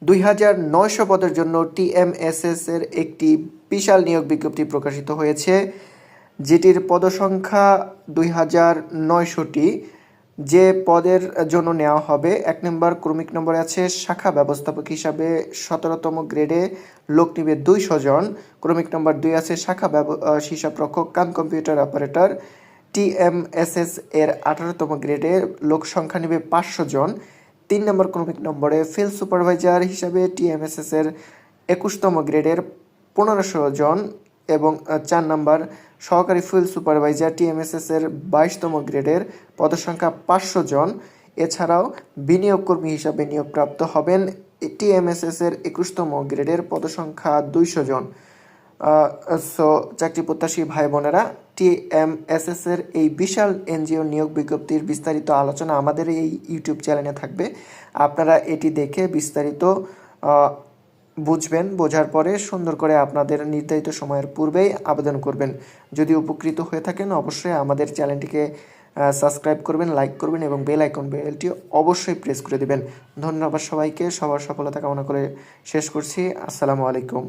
2900 পদের জন্য TMSS এর একটি বিশাল নিয়োগ বিজ্ঞপ্তি প্রকাশিত হয়েছে, যেটির পদসংখ্যা 2900টি। যে পদের জন্য নেওয়া হবে, 1 নম্বর ক্রমিক নম্বরে আছে শাখা ব্যবস্থাপক হিসাবে 17তম গ্রেডে লোক নিবে 200 জন। ক্রমিক নম্বর 2 আছে শাখা হিসাবরক্ষক কাম কম্পিউটার অপারেটর, TMSS এর 18তম গ্রেডে লোক সংখ্যা নেবে 500 জন। 3 নম্বর ক্রমিক নম্বরে ফিল্ড সুপারভাইজার হিসাবে TMSS এর 21তম গ্রেডের 1500 জন এবং 4 নম্বর সহকারী ফিল্ড সুপারভাইজার TMSS এর 22তম গ্রেডের পদসংখ্যা 500 জন। এছাড়াও বিনিয়োগ কর্মী হিসাবে নিয়োগপ্রাপ্ত হবেন TMSS এর 21তম গ্রেডের পদসংখ্যা 200 জন। সো চাকরি প্রত্যাশী ভাই বোনেরা, TMSS এর এই বিশাল এনজিও নিয়োগ বিজ্ঞপ্তির বিস্তারিত আলোচনা আমাদের এই ইউটিউব চ্যানেলে থাকবে। আপনারা এটি দেখে বিস্তারিত বুঝবেন, বোঝার পরে সুন্দর করে আপনাদের নির্ধারিত সময়ের পূর্বেই আবেদন করবেন। যদি উপকৃত হয়ে থাকেন অবশ্যই আমাদের চ্যানেলটিকে সাবস্ক্রাইব করবেন, লাইক করবেন এবং বেল আইকন বেলটি অবশ্যই প্রেস করে দেবেন। ধন্যবাদ সবাইকে, সবার সফলতা কামনা করে শেষ করছি। আসসালামু আলাইকুম।